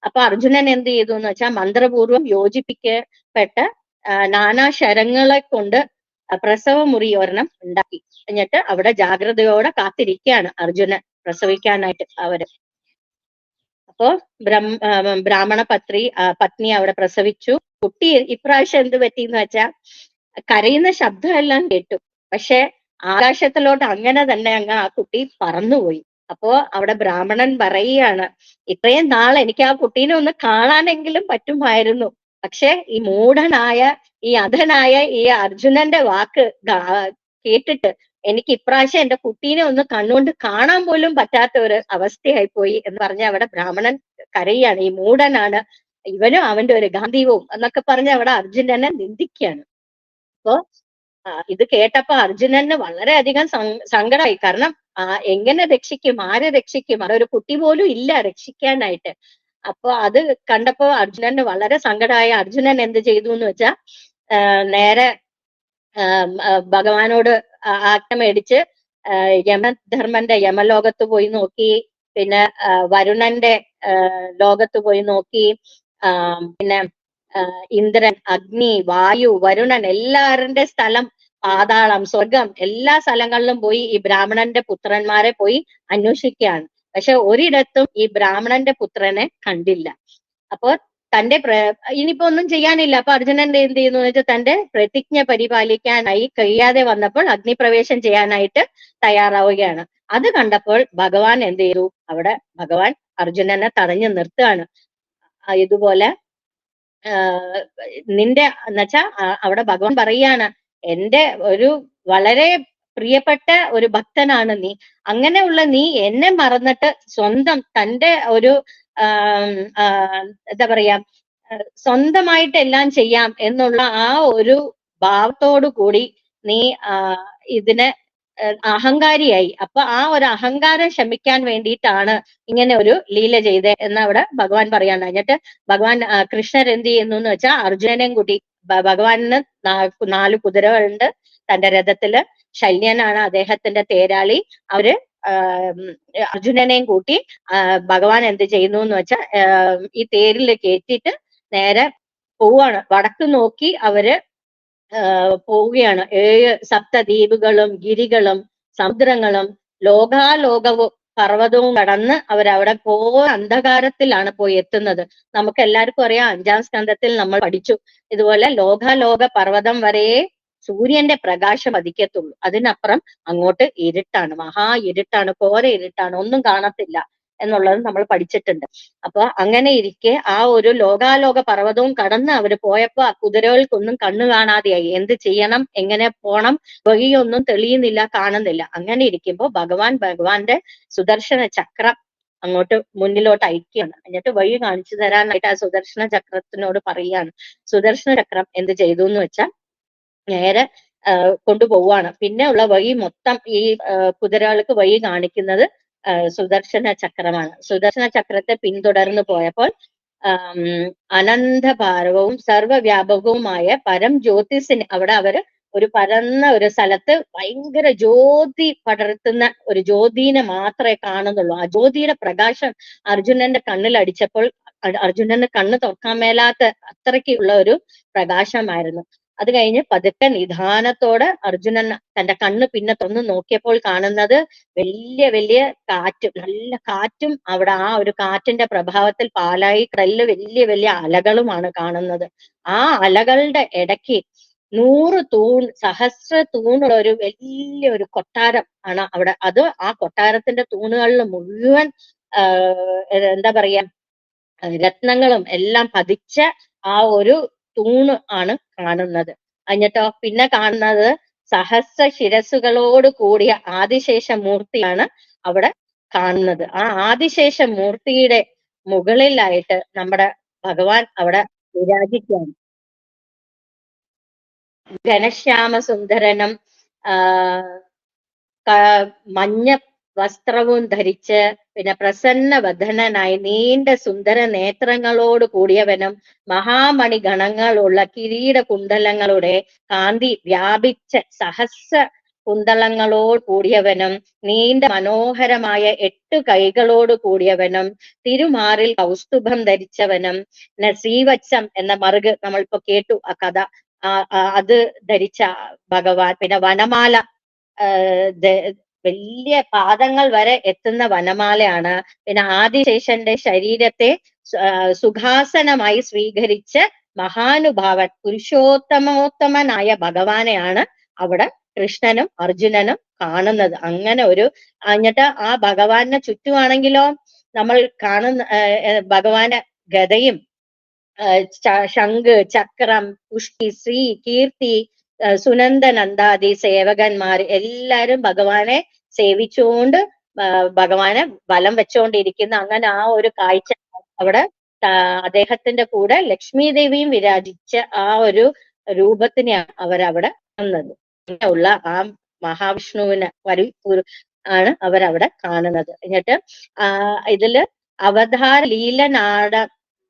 അപ്പൊ അർജുനൻ എന്ത് ചെയ്തു എന്ന് വെച്ചാൽ മന്ത്രപൂർവ്വം യോജിപ്പിക്കപ്പെട്ട നാനാ ശരങ്ങളെ കൊണ്ട് പ്രസവമുറി ഒരെണ്ണം ഉണ്ടാക്കി. എന്നിട്ട് അവിടെ ജാഗ്രതയോടെ കാത്തിരിക്കുകയാണ് അർജുനൻ പ്രസവിക്കാനായിട്ട് അവര്. അപ്പോ ബ്രാഹ്മണ പത്നി അവിടെ പ്രസവിച്ചു. കുട്ടി ഇപ്രാവശ്യം എന്ത് പറ്റിന്ന് വെച്ചാൽ കരയുന്ന ശബ്ദമെല്ലാം കേട്ടു, പക്ഷെ ആകാശത്തിലോട്ട് അങ്ങനെ തന്നെ അങ്ങ് ആ കുട്ടി പറന്നുപോയി. അപ്പോ അവിടെ ബ്രാഹ്മണൻ പറയുകയാണ്, ഇത്രയും നാൾ എനിക്ക് ആ കുട്ടീനെ ഒന്ന് കാണാനെങ്കിലും പറ്റുമായിരുന്നു, പക്ഷെ ഈ മൂഢനായ ഈ അധനായ ഈ അർജുനന്റെ വാക്ക് കേട്ടിട്ട് എനിക്ക് ഇപ്രാവശ്യം എന്റെ കുട്ടീനെ ഒന്ന് കണ്ണുകൊണ്ട് കാണാൻ പോലും പറ്റാത്ത ഒരു അവസ്ഥയായി പോയി എന്ന് പറഞ്ഞ് അവിടെ ബ്രാഹ്മണൻ കരയാണ്. ഈ മൂഢനാണ് ഇവനും അവന്റെ ഒരു ഗാന്ധീവവും എന്നൊക്കെ പറഞ്ഞ് അവിടെ അർജുനനെ നിന്ദിക്കുകയാണ്. അപ്പോ ഇത് കേട്ടപ്പോ അർജുനന് വളരെയധികം സങ്കടമായി. കാരണം എങ്ങനെ രക്ഷിക്കും, ആരെ രക്ഷിക്കും, അവിടെ ഒരു കുട്ടി പോലും ഇല്ല രക്ഷിക്കാനായിട്ട്. അപ്പൊ അത് കണ്ടപ്പോ അർജുനന് വളരെ സങ്കടമായി. അർജുനൻ എന്ത് ചെയ്തു എന്ന് വെച്ചാൽ നേരെ ഭഗവാനോട് ആജ്ഞ മേടിച്ച് യമധർമ്മന്റെ യമലോകത്ത് പോയി നോക്കി, പിന്നെ വരുണന്റെ ലോകത്ത് പോയി നോക്കി, പിന്നെ ഇന്ദ്രൻ, അഗ്നി, വായു, വരുണൻ എല്ലാവരുടെ സ്ഥലം, പാതാളം, സ്വർഗം, എല്ലാ സ്ഥലങ്ങളിലും പോയി ഈ ബ്രാഹ്മണന്റെ പുത്രന്മാരെ പോയി അന്വേഷിക്കുകയാണ്. പക്ഷെ ഒരിടത്തും ഈ ബ്രാഹ്മണന്റെ പുത്രനെ കണ്ടില്ല. അപ്പോ തന്റെ ഇനിയിപ്പോ ഒന്നും ചെയ്യാനില്ല. അപ്പൊ അർജുനൻ എന്ത് ചെയ്യുന്നു വെച്ചാൽ തന്റെ പ്രതിജ്ഞ പരിപാലിക്കാനായി കഴിയാതെ വന്നപ്പോൾ അഗ്നിപ്രവേശം ചെയ്യാനായിട്ട് തയ്യാറാവുകയാണ്. അത് കണ്ടപ്പോൾ ഭഗവാൻ എന്ത് ചെയ്തു, അവിടെ ഭഗവാൻ അർജുനനെ തടഞ്ഞു നിർത്തുകയാണ്. ഇതുപോലെ നിന്റെ എന്നുവെച്ചാ അവിടെ ഭഗവാൻ പറയാണ്, എന്റെ ഒരു വളരെ പ്രിയപ്പെട്ട ഒരു ഭക്തനാണ് നീ, അങ്ങനെയുള്ള നീ എന്നെ മറന്നിട്ട് സ്വന്തം തന്റെ ഒരു എന്താ പറയാ, സ്വന്തമായിട്ട് എല്ലാം ചെയ്യാം എന്നുള്ള ആ ഒരു ഭാവത്തോടു കൂടി നീ ഇതിനെ അഹങ്കാരിയായി. അപ്പൊ ആ ഒരു അഹങ്കാരം ശമിക്കാൻ വേണ്ടിയിട്ടാണ് ഇങ്ങനെ ഒരു ലീല ചെയ്തേ എന്ന് അവിടെ ഭഗവാൻ പറയാണ്. എന്നിട്ട് ഭഗവാൻ കൃഷ്ണർ എന്ത് ചെയ്യുന്നു എന്ന് വെച്ചാൽ അർജുനനെയും കൂട്ടി, ഭഗവാനിന് 4 കുതിരകളുണ്ട് തന്റെ രഥത്തില്, ശല്യനാണ് അദ്ദേഹത്തിന്റെ തേരാളി. അവര് അർജുനനെയും കൂട്ടി ഭഗവാൻ എന്ത് ചെയ്യുന്നു എന്ന് വെച്ചാൽ ഈ തേരിൽ കയറ്റിയിട്ട് നേരെ പോവാണ്. വടക്ക് നോക്കി അവര് പോവുകയാണ്. 7 സപ്തദ്വീപുകളും ഗിരികളും സമുദ്രങ്ങളും ലോകാലോകവും പർവ്വതവും കടന്ന് അവരവിടെ അന്ധകാരത്തിലാണ് പോയി എത്തുന്നത്. നമുക്ക് എല്ലാവർക്കും അറിയാം, 5-ാം സ്കന്ധത്തിൽ നമ്മൾ പഠിച്ചു, ഇതുപോലെ ലോകാലോക പർവ്വതം വരെ സൂര്യന്റെ പ്രകാശം പതിക്കത്തുള്ളൂ. അതിനപ്പുറം അങ്ങോട്ട് ഇരുട്ടാണ്, മഹാ ഇരുട്ടാണ്, ഘോര ഇരുട്ടാണ്, ഒന്നും കാണത്തില്ല എന്നുള്ളത് നമ്മൾ പഠിച്ചിട്ടുണ്ട്. അപ്പൊ അങ്ങനെ ഇരിക്കെ ആ ഒരു ലോകാലോക പർവ്വതവും കടന്ന് അവര് പോയപ്പോ ആ കുതിരകൾക്കൊന്നും കണ്ണു കാണാതെയായി. എന്ത് ചെയ്യണം, എങ്ങനെ പോണം, വഴിയൊന്നും തെളിയുന്നില്ല, കാണുന്നില്ല. അങ്ങനെ ഇരിക്കുമ്പോ ഭഗവാന്റെ സുദർശന ചക്രം അങ്ങോട്ട് മുന്നിലോട്ട് അയക്കുകയാണ്. എന്നിട്ട് വഴി കാണിച്ചു തരാനായിട്ട് ആ സുദർശന ചക്രത്തിനോട് പറയാണ്. സുദർശന ചക്രം എന്ത് ചെയ്തു എന്ന് വെച്ചാൽ നേരെ കൊണ്ടുപോവാണ്. പിന്നെ ഉള്ള വഴി മൊത്തം ഈ കുതിരകൾക്ക് വഴി കാണിക്കുന്നത് സുദർശന ചക്രമാണ്. സുദർശന ചക്രത്തെ പിന്തുടർന്ന് പോയപ്പോൾ അനന്തഭാരവും സർവവ്യാപകവുമായ പരം ജ്യോതിസിന് അവിടെ അവര് ഒരു പരന്ന ഒരു സ്ഥലത്ത് ഭയങ്കര ജ്യോതി പടർത്തുന്ന ഒരു ജ്യോതിനെ മാത്രമേ കാണുന്നുള്ളൂ. ആ ജ്യോതിയുടെ പ്രകാശം അർജുനന്റെ കണ്ണിൽ അടിച്ചപ്പോൾ അർജുനന് കണ്ണ് തുറക്കാൻ മേലാത്ത അത്രയ്ക്കുള്ള ഒരു പ്രകാശമായിരുന്നു. അത് കഴിഞ്ഞ് പതുക്കെ നിധാനത്തോടെ അർജുനൻ തന്റെ കണ്ണ് പിന്നെ തുറന്ന് നോക്കിയപ്പോൾ കാണുന്നത് വലിയ വലിയ കാറ്റും, നല്ല കാറ്റും, അവിടെ ആ ഒരു കാറ്റിന്റെ പ്രഭാവത്തിൽ പാലായി കടലില് വലിയ വലിയ അലകളുമാണ് കാണുന്നത്. ആ അലകളുടെ ഇടയ്ക്ക് 100 തൂൺ, സഹസ്ര തൂണുള്ള ഒരു വലിയ ഒരു കൊട്ടാരം ആണ് അവിടെ. അത് ആ കൊട്ടാരത്തിന്റെ തൂണുകളിൽ മുഴുവൻ എന്താ പറയാ, രത്നങ്ങളും എല്ലാം പതിച്ച ആ ഒരു തൂണ് ആണ് കാണുന്നത്. എന്നിട്ടോ പിന്നെ കാണുന്നത് സഹസ്ര ശിരസുകളോട് കൂടിയ ആദിശേഷ മൂർത്തിയാണ് അവിടെ കാണുന്നത്. ആ ആദിശേഷ മൂർത്തിയുടെ മുകളിലായിട്ട് നമ്മുടെ ഭഗവാൻ അവിടെ വിരാജിക്കുകയാണ്. ഘനശ്യാമ സുന്ദരനും മഞ്ഞ വസ്ത്രവും ധരിച്ച് പിന്നെ പ്രസന്ന വദനനായി നീണ്ട സുന്ദര നേത്രങ്ങളോട് കൂടിയവനും മഹാമണി ഗണങ്ങളുള്ള കിരീട കുണ്ടലങ്ങളുടെ കാന്തി വ്യാപിച്ച സഹസ്ര കുന്തളങ്ങളോട് കൂടിയവനും നീണ്ട മനോഹരമായ 8 കൈകളോട് കൂടിയവനും തിരുമാറിൽ കൗസ്തുഭം ധരിച്ചവനും പിന്നെ ശ്രീവത്സം എന്ന മറുക് നമ്മളിപ്പോ കേട്ടു ആ കഥ, അത് ധരിച്ച ഭഗവാൻ, പിന്നെ വനമാല, വലിയ പാദങ്ങൾ വരെ എത്തുന്ന വനമാലയാണ്. പിന്നെ ആദിശേഷന്റെ ശരീരത്തെ സുഖാസനമായി സ്വീകരിച്ച മഹാനുഭാവൻ പുരുഷോത്തമോത്തമനായ ഭഗവാനെയാണ് അവിടെ കൃഷ്ണനും അർജുനനും കാണുന്നത്. അങ്ങനെ ഒരു എന്നിട്ട് ആ ഭഗവാനെ ചുറ്റുമാണെങ്കിലോ നമ്മൾ കാണുന്ന ഭഗവാന്റെ ഗദയും ശംഖ്, ചക്രം, പുഷ്ടി, ശ്രീ, കീർത്തി, സുനന്ദനന്ദാദി സേവകന്മാർ എല്ലാരും ഭഗവാനെ സേവിച്ചുകൊണ്ട് ഭഗവാനെ വലം വെച്ചുകൊണ്ടിരിക്കുന്ന അങ്ങനെ ആ ഒരു കാഴ്ച അവിടെ അദ്ദേഹത്തിന്റെ കൂടെ ലക്ഷ്മി ദേവിയും വിരാജിച്ച ആ ഒരു രൂപത്തിനെയാണ് അവരവിടെ കാണുന്നത്. ഉള്ള ആ മഹാവിഷ്ണുവിനെ ആണ് അവരവിടെ കാണുന്നത്. എന്നിട്ട് ഇതില് അവതാര ലീല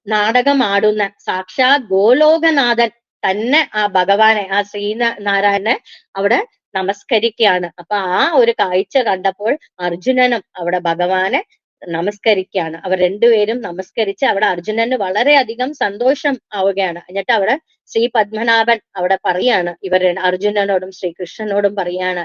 നാടകമാടുന്ന സാക്ഷാത് ഗോലോകനാഥൻ തന്നെ ആ ഭഗവാനെ, ആ ശ്രീനാരായണനെ അവിടെ നമസ്കരിക്കുകയാണ്. അപ്പൊ ആ ഒരു കാഴ്ച കണ്ടപ്പോൾ അർജുനനും അവിടെ ഭഗവാനെ നമസ്കരിക്കുകയാണ്. അവർ രണ്ടുപേരും നമസ്കരിച്ച് അവിടെ അർജുനന് വളരെയധികം സന്തോഷം ആവുകയാണ്. എന്നിട്ട് അവിടെ ശ്രീ പത്മനാഭൻ അവിടെ പറയാണ്, ഇവർ അർജുനനോടും ശ്രീകൃഷ്ണനോടും പറയാണ്,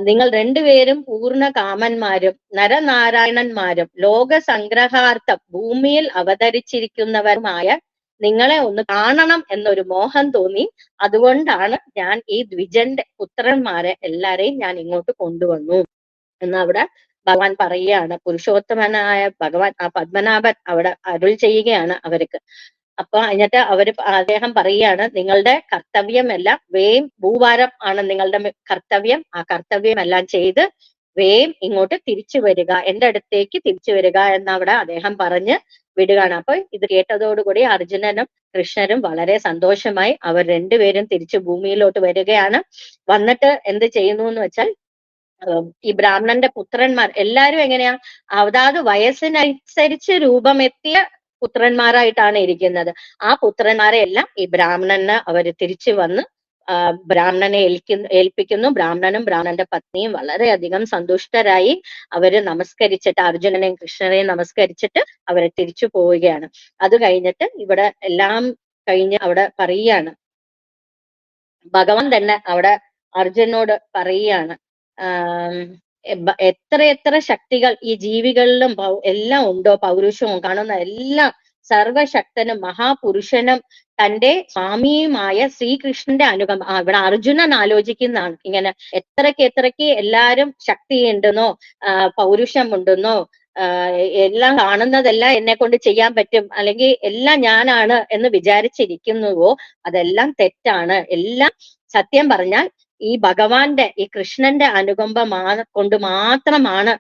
നിങ്ങൾ രണ്ടുപേരും പൂർണ്ണ കാമന്മാരും നരനാരായണന്മാരും ലോക സംഗ്രഹാർത്ഥം ഭൂമിയിൽ അവതരിച്ചിരിക്കുന്നവരുമായ നിങ്ങളെ ഒന്ന് കാണണം എന്നൊരു മോഹം തോന്നി. അതുകൊണ്ടാണ് ഞാൻ ഈ ദ്വിജന്റെ പുത്രന്മാരെ എല്ലാരെയും ഞാൻ ഇങ്ങോട്ട് കൊണ്ടുവന്നു എന്ന് അവിടെ ഭഗവാൻ പറയുകയാണ്. പുരുഷോത്തമനായ ഭഗവാൻ ആ പത്മനാഭൻ അവിടെ അരുൾ ചെയ്യുകയാണ് അവർക്ക്. അപ്പൊ എന്നിട്ട് അദ്ദേഹം പറയുകയാണ്, നിങ്ങളുടെ കർത്തവ്യമെല്ലാം ഭൂഭാരം ആണ് നിങ്ങളുടെ കർത്തവ്യം. ആ കർത്തവ്യം എല്ലാം ചെയ്ത് വേം ഇങ്ങോട്ട് തിരിച്ചു വരിക, എന്റെ അടുത്തേക്ക് തിരിച്ചു വരിക എന്നവിടെ അദ്ദേഹം പറഞ്ഞ് വിടുകയാണ്. അപ്പൊ ഇത് കേട്ടതോടുകൂടി അർജുനനും കൃഷ്ണരും വളരെ സന്തോഷമായി. അവർ രണ്ടുപേരും തിരിച്ചു ഭൂമിയിലോട്ട് വരികയാണ്. വന്നിട്ട് എന്ത് ചെയ്യുന്നു എന്ന് വെച്ചാൽ, ഈ ബ്രാഹ്മണന്റെ പുത്രന്മാർ എല്ലാരും എങ്ങനെയാ, അതാത് വയസ്സിനനുസരിച്ച് രൂപമെത്തിയ പുത്രന്മാരായിട്ടാണ് ഇരിക്കുന്നത്. ആ പുത്രന്മാരെ എല്ലാം ഈ ബ്രാഹ്മണന് അവര് തിരിച്ചു വന്ന് ബ്രാഹ്മണനെ ഏൽപ്പിക്കുന്നു. ബ്രാഹ്മണനും ബ്രാഹ്മണന്റെ പത്നിയും വളരെയധികം സന്തുഷ്ടരായി അവര് നമസ്കരിച്ചിട്ട്, അർജുനനെയും കൃഷ്ണനെയും നമസ്കരിച്ചിട്ട് അവരെ തിരിച്ചു പോവുകയാണ്. അത് കഴിഞ്ഞിട്ട് ഇവിടെ എല്ലാം കഴിഞ്ഞ് അവിടെ പറയുകയാണ്, ഭഗവാൻ തന്നെ അവിടെ അർജുനോട് പറയുകയാണ്, എത്ര ശക്തികൾ ഈ ജീവികളിലും എല്ലാം ഉണ്ടോ, പൗരുഷവും കാണുന്ന എല്ലാം സർവശക്തനും മഹാപുരുഷനും തന്റെ സ്വാമിയുമായ ശ്രീകൃഷ്ണന്റെ അനുഗമം. ഇവിടെ അർജുനൻ ആലോചിക്കുന്നതാണ് ഇങ്ങനെ, എത്രയ്ക്ക് എല്ലാരും ശക്തിയുണ്ടെന്നോ പൗരുഷമുണ്ടെന്നോ എല്ലാം കാണുന്നതെല്ലാം എന്നെ കൊണ്ട് ചെയ്യാൻ പറ്റും, അല്ലെങ്കിൽ എല്ലാം ഞാനാണ് എന്ന് വിചാരിച്ചിരിക്കുന്നുവോ, അതെല്ലാം തെറ്റാണ്. എല്ലാം സത്യം പറഞ്ഞാൽ ഈ ഭഗവാന്റെ, ഈ കൃഷ്ണന്റെ അനുകമ്പ കൊണ്ട് മാത്രമാണ്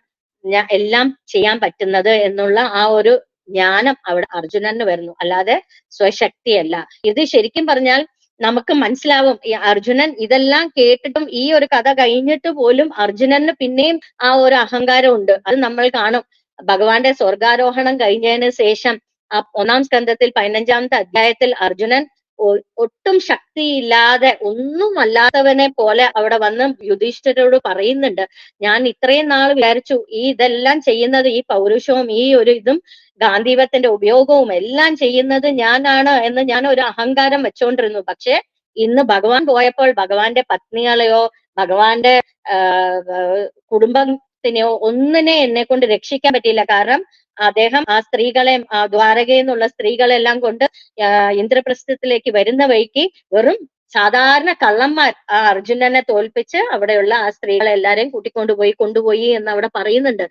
ഞാൻ എല്ലാം ചെയ്യാൻ പറ്റുന്നത് എന്നുള്ള ആ ഒരു ജ്ഞാനം അവിടെ അർജുനന് വരുന്നു, അല്ലാതെ സ്വശക്തിയല്ല. ഇത് ശരിക്കും പറഞ്ഞാൽ നമുക്ക് മനസ്സിലാവും. ഈ അർജുനൻ ഇതെല്ലാം കേട്ടിട്ടും ഈ ഒരു കഥ കഴിഞ്ഞിട്ട് പോലും അർജുനന് പിന്നെയും ആ ഒരു അഹങ്കാരം ഉണ്ട്. അത് നമ്മൾ കാണും. ഭഗവാന്റെ സ്വർഗാരോഹണം കഴിഞ്ഞതിന് ശേഷം ആ 1-ാം സ്കന്ധത്തിൽ 15-ാമത്തെ അധ്യായത്തിൽ അർജുനൻ ഒട്ടും ശക്തിയില്ലാതെ ഒന്നും അല്ലാത്തവനെ പോലെ അവിടെ വന്ന് യുധിഷ്ഠിരോട് പറയുന്നുണ്ട്, ഞാൻ ഇത്രയും നാൾ വിചാരിച്ചു ഈ ഇതെല്ലാം ചെയ്യുന്നത്, ഈ പൗരുഷവും ഈ ഒരു ഇതും ഗാന്ധീവത്തിന്റെ ഉപയോഗവും എല്ലാം ചെയ്യുന്നത് ഞാനാണ് എന്ന് ഞാൻ ഒരു അഹങ്കാരം വെച്ചോണ്ടിരുന്നു. പക്ഷെ ഇന്ന് ഭഗവാൻ പോയപ്പോൾ ഭഗവാന്റെ പത്നികളെയോ ഭഗവാന്റെ കുടുംബത്തിനെയോ ഒന്നിനെ എന്നെ കൊണ്ട് രക്ഷിക്കാൻ പറ്റിയില്ല. കാരണം അദ്ദേഹം ആ സ്ത്രീകളെ, ദ്വാരകയിൽ നിന്നുള്ള സ്ത്രീകളെല്ലാം കൊണ്ട് ഇന്ദ്രപ്രസ്ഥത്തിലേക്ക് വരുന്ന വഴിക്ക് വെറും സാധാരണ കള്ളന്മാർ ആ അർജുനനെ തോൽപ്പിച്ച് അവിടെയുള്ള ആ സ്ത്രീകളെ എല്ലാരെയും കൊണ്ടുപോയി എന്ന് അവിടെ പറയുന്നുണ്ട്.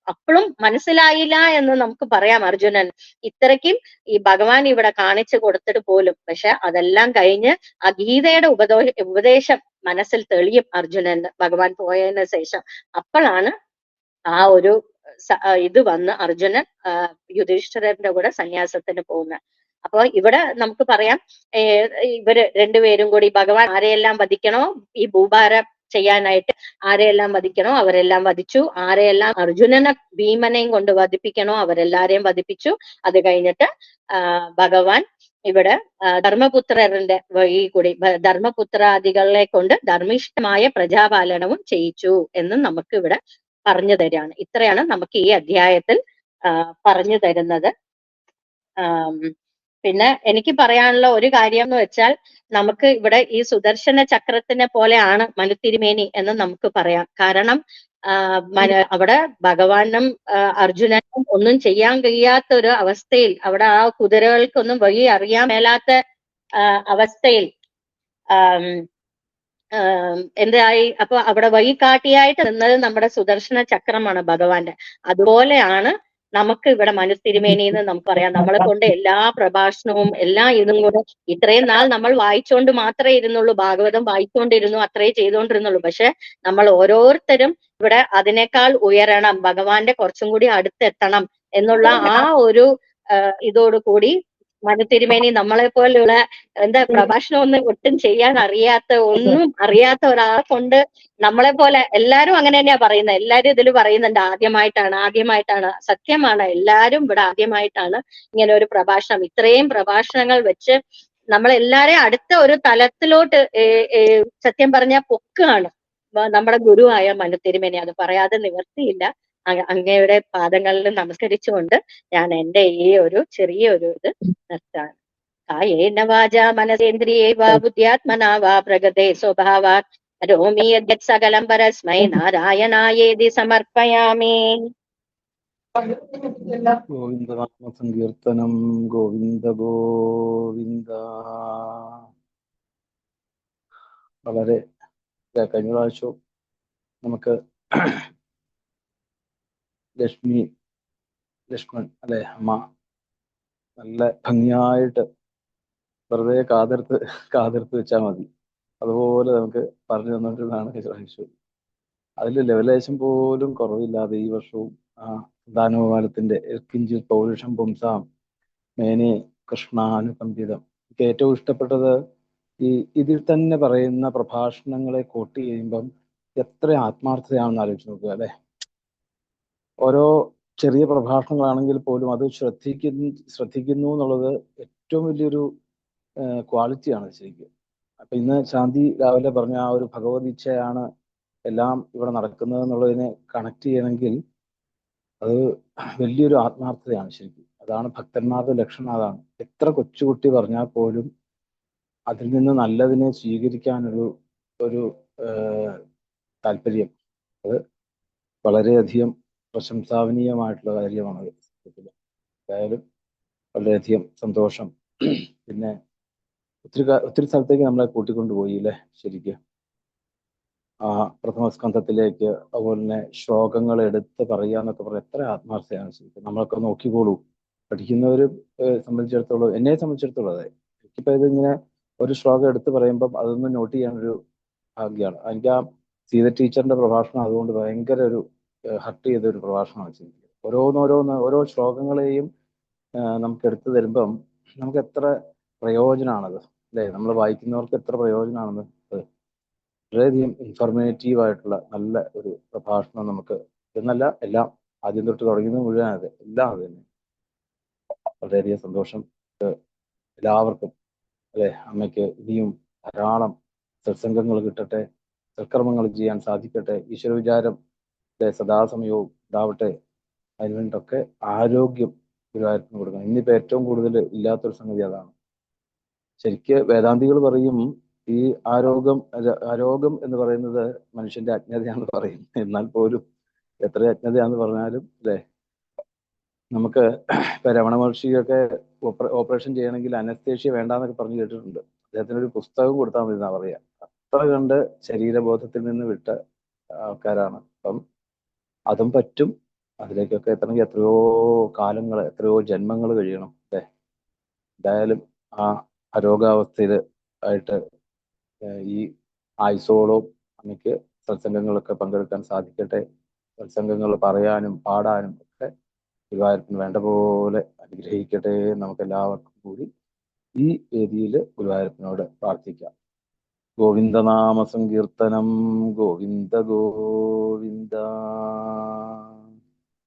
അപ്പോഴും മനസ്സിലായില്ല എന്ന് നമുക്ക് പറയാം അർജുനൻ. ഇത്രയ്ക്കും ഈ ഭഗവാൻ ഇവിടെ കാണിച്ചു കൊടുത്തിട്ട് പോലും. പക്ഷെ അതെല്ലാം കഴിഞ്ഞ് ആ ഗീതയുടെ ഉപദേശം മനസ്സിൽ തെളിയും അർജുനൻ ഭഗവാൻ പോയതിനു ശേഷം. അപ്പോഴാണ് ആ ഒരു ഇത് വന്ന് അർജുനൻ യുധിഷ്ഠിരന്റെ കൂടെ സന്യാസത്തിന് പോകുന്നത്. അപ്പൊ ഇവിടെ നമുക്ക് പറയാം, ഇവര് രണ്ടുപേരും കൂടി ഭഗവാൻ ആരെയെല്ലാം വധിക്കണോ, ഈ ഭൂഭാരം ചെയ്യാനായിട്ട് ആരെയെല്ലാം വധിക്കണോ അവരെല്ലാം വധിച്ചു. ആരെയെല്ലാം അർജുനനെ ഭീമനെയും കൊണ്ട് വധിപ്പിക്കണോ അവരെല്ലാരെയും വധിപ്പിച്ചു. അത് കഴിഞ്ഞിട്ട് ഭഗവാൻ ഇവിടെ ധർമ്മപുത്രന്റെ വഴി കൂടി ധർമ്മപുത്രാദികളെ കൊണ്ട് ധർമ്മിഷ്ഠമായ പ്രജാപാലനവും ചെയ്യിച്ചു എന്നും നമുക്ക് ഇവിടെ പറഞ്ഞു തരാണ്. ഇത്രയാണ് നമുക്ക് ഈ അധ്യായത്തിൽ പറഞ്ഞു തരുന്നത്. പിന്നെ എനിക്ക് പറയാനുള്ള ഒരു കാര്യം എന്ന് വെച്ചാൽ, നമുക്ക് ഇവിടെ ഈ സുദർശന ചക്രത്തിനെ പോലെയാണ് മനുത്തിരുമേനി എന്ന് നമുക്ക് പറയാം. കാരണം അവിടെ ഭഗവാനും അർജുനനും ഒന്നും ചെയ്യാൻ കഴിയാത്ത ഒരു അവസ്ഥയിൽ, അവിടെ ആ കുതിരകൾക്കൊന്നും വഴി അറിയാൻ മേലാത്ത അവസ്ഥയിൽ എന്തായി, അപ്പൊ അവിടെ വഴികാട്ടിയായിട്ട് നിന്നത് നമ്മുടെ സുദർശന ചക്രമാണ് ഭഗവാന്റെ. അതുപോലെയാണ് നമുക്ക് ഇവിടെ മനുത്തിരുമേനി എന്ന് നമുക്ക് പറയാം. നമ്മളെ കൊണ്ട് എല്ലാ പ്രഭാഷണവും എല്ലാം ഇതും കൂടെ ഇത്രയും നാൾ നമ്മൾ വായിച്ചുകൊണ്ട് മാത്രമേ ഇരുന്നുള്ളൂ, ഭാഗവതം വായിച്ചുകൊണ്ടിരുന്നു, അത്രേ ചെയ്തുകൊണ്ടിരുന്നുള്ളൂ. പക്ഷെ നമ്മൾ ഓരോരുത്തരും ഇവിടെ അതിനേക്കാൾ ഉയരണം, ഭഗവാന്റെ കുറച്ചും കൂടി അടുത്തെത്തണം എന്നുള്ള ആ ഒരു ഇതോടുകൂടി മനുത്തിരുമേനി നമ്മളെ പോലുള്ള പ്രഭാഷണം ഒന്നും ഒട്ടും ചെയ്യാൻ ഒന്നും അറിയാത്ത ഒരാളെ കൊണ്ട്, നമ്മളെ പോലെ എല്ലാരും അങ്ങനെ തന്നെയാ പറയുന്നത്. എല്ലാരും ഇതിൽ പറയുന്നുണ്ട് ആദ്യമായിട്ടാണ്. സത്യമാണ്, എല്ലാരും ഇവിടെ ആദ്യമായിട്ടാണ് ഇങ്ങനെ ഒരു പ്രഭാഷണം, ഇത്രയും പ്രഭാഷണങ്ങൾ വെച്ച് നമ്മളെല്ലാരെയും അടുത്ത ഒരു തലത്തിലോട്ട് സത്യം പറഞ്ഞാൽ പൊക്കുകയാണ് നമ്മുടെ ഗുരുവായ മനുത്തിരുമേനി. അത് പറയാതെ നിവർത്തിയില്ല. അങ്ങയുടെ പാദങ്ങളിൽ നമസ്കരിച്ചുകൊണ്ട് ഞാൻ എന്റെ ഈ ഒരു ചെറിയൊരു ഇത് നിർത്താൻ. കായേന വാചാ മനസേന്ദ്രിയേ വാ ബുദ്ധ്യാത്മനാ വാ പ്രകൃതേ സ്വഭാവാത് കരോമി യദ്യത് സകലം പരസ്മൈ നാരായണായേതി സമർപ്പയാമി. ഗോവിന്ദനാമ സങ്കീർത്തനം. ഗോവിന്ദ ഗോവിന്ദ. വളരെ കഴിഞ്ഞ പ്രാവശ്യവും നമുക്ക് ലക്ഷ്മൺ അല്ലെ, അമ്മ നല്ല ഭംഗിയായിട്ട് വെറുതെ കാതിർത്ത് വെച്ചാൽ മതി, അതുപോലെ നമുക്ക് പറഞ്ഞു തന്നിട്ടുള്ളതാണ് ഹിച്ചു. അതിൽ ലെവലേശം പോലും കുറവില്ലാതെ ഈ വർഷവും ആ ദാനോപാലത്തിന്റെ കിഞ്ചിത് പൗരുഷം പുംസാം മേനെ കൃഷ്ണാനുകമ്പിതം. എനിക്ക് ഏറ്റവും ഇഷ്ടപ്പെട്ടത് ഈ ഇതിൽ തന്നെ പറയുന്ന പ്രഭാഷണങ്ങളെ കോട്ട് ചെയ്യുമ്പം എത്ര ആത്മാർത്ഥതയാണെന്ന് ആലോചിച്ച് നോക്കുക അല്ലെ. ഓരോ ചെറിയ പ്രഭാഷണങ്ങളാണെങ്കിൽ പോലും അത് ശ്രദ്ധിക്കുന്നു എന്നുള്ളത് ഏറ്റവും വലിയൊരു ക്വാളിറ്റിയാണ് ശരിക്കും. അപ്പൊ ഇന്ന് ശാന്തി രാവിലെ പറഞ്ഞ ആ ഒരു ഭഗവദീച്ഛയാണ് എല്ലാം ഇവിടെ നടക്കുന്നത് എന്നുള്ളതിനെ കണക്ട് ചെയ്യണമെങ്കിൽ അത് വലിയൊരു ആത്മാർത്ഥതയാണ് ശരിക്കും. അതാണ് ഭക്തന്മാരുടെ ലക്ഷണം. അതാണ് എത്ര കൊച്ചുകുട്ടി പറഞ്ഞാൽ പോലും അതിൽ നിന്ന് നല്ലതിനെ സ്വീകരിക്കാനൊരു ഒരു താല്പര്യം, അത് വളരെയധികം പ്രശംസാവനീയമായിട്ടുള്ള കാര്യമാണത്. എന്തായാലും വളരെയധികം സന്തോഷം. പിന്നെ ഒത്തിരി സ്ഥലത്തേക്ക് നമ്മളെ കൂട്ടിക്കൊണ്ടുപോയി അല്ലേ ശരിക്കും. ആ പ്രഥമ സ്കന്ധത്തിലേക്ക്, അതുപോലെ തന്നെ ശ്ലോകങ്ങൾ എടുത്ത് പറയുക എന്നൊക്കെ പറഞ്ഞാൽ എത്ര ആത്മാർത്ഥതയാണ് ശരിക്കും. നമ്മളൊക്കെ നോക്കിക്കോളൂ, പഠിക്കുന്നവര് സംബന്ധിച്ചിടത്തോളം, എന്നെ സംബന്ധിച്ചിടത്തോളം അതെ, എനിക്കിപ്പോ ഇതിങ്ങനെ ഒരു ശ്ലോകം എടുത്ത് പറയുമ്പം അതൊന്ന് നോട്ട് ചെയ്യാനൊരു ഭാഗ്യമാണ്. എനിക്ക് ആ സീത ടീച്ചറിന്റെ പ്രഭാഷണം അതുകൊണ്ട് ഭയങ്കര ഒരു ഹർട്ട് ചെയ്ത ഒരു പ്രഭാഷണമാണ് ശരിക്കും. ഓരോ ശ്ലോകങ്ങളെയും നമുക്ക് എടുത്തു തരുമ്പം നമുക്ക് എത്ര പ്രയോജനമാണത് അല്ലേ, നമ്മൾ വായിക്കുന്നവർക്ക് എത്ര പ്രയോജനമാണെന്ന്. വളരെയധികം ഇൻഫോർമേറ്റീവ് ആയിട്ടുള്ള നല്ല ഒരു പ്രഭാഷണം നമുക്ക് എന്നല്ല, എല്ലാം ആദ്യം തൊട്ട് തുടങ്ങുന്നത് മുഴുവൻ അത് എല്ലാം അത് തന്നെ. വളരെയധികം സന്തോഷം എല്ലാവർക്കും അല്ലെ. അമ്മയ്ക്ക് ഇനിയും ധാരാളം സത്സംഗങ്ങൾ കിട്ടട്ടെ, സൽക്കർമ്മങ്ങൾ ചെയ്യാൻ സാധിക്കട്ടെ, ഈശ്വര വിചാരം സദാസമയവും ഉണ്ടാവട്ടെ. അതിനുവേണ്ടൊക്കെ ആരോഗ്യം ഗുരുവായൂരത്തിന് കൊടുക്കണം. ഇന്നിപ്പോ ഏറ്റവും കൂടുതൽ ഇല്ലാത്തൊരു സംഗതി അതാണ്. ശരിക്ക് വേദാന്തികൾ പറയും ഈ ആരോഗ്യം എന്ന് പറയുന്നത് മനുഷ്യന്റെ അജ്ഞതയാണെന്ന് പറയും. എന്നാൽ പോലും എത്ര അജ്ഞതയാന്ന് പറഞ്ഞാലും അല്ലെ, നമുക്ക് ഇപ്പൊ രമണ മഹർഷിയൊക്കെ ഓപ്പറേഷൻ ചെയ്യണമെങ്കിൽ അനസ്തേഷ്യ വേണ്ടാന്നൊക്കെ പറഞ്ഞു കേട്ടിട്ടുണ്ട്. അദ്ദേഹത്തിന് ഒരു പുസ്തകം കൊടുത്താൽ മതി എന്നാ പറയാ. അത്ര കണ്ട് ശരീരബോധത്തിൽ നിന്ന് വിട്ട ആൾക്കാരാണ്. അപ്പം അതും പറ്റും. അതിലേക്കൊക്കെ എത്തണമെങ്കിൽ എത്രയോ കാലങ്ങൾ, എത്രയോ ജന്മങ്ങൾ കഴിയണം അല്ലെ. എന്തായാലും ആ അരോഗാവസ്ഥയിൽ ആയിട്ട് ഈ ആയുസോളവും അമ്മയ്ക്ക് സത്സംഗങ്ങളൊക്കെ പങ്കെടുക്കാൻ സാധിക്കട്ടെ. സത്സംഗങ്ങൾ പറയാനും പാടാനും ഒക്കെ ഗുരുവായൂരപ്പന് വേണ്ട പോലെ അനുഗ്രഹിക്കട്ടെ. നമുക്ക് എല്ലാവർക്കും കൂടി ഈ വേദിയിൽ ഗുരുവായൂരപ്പനോട് പ്രാർത്ഥിക്കാം. ഗോവിന്ദനാമ സങ്കീർത്തനം, ഗോവിന്ദ ഗോവിന്ദ.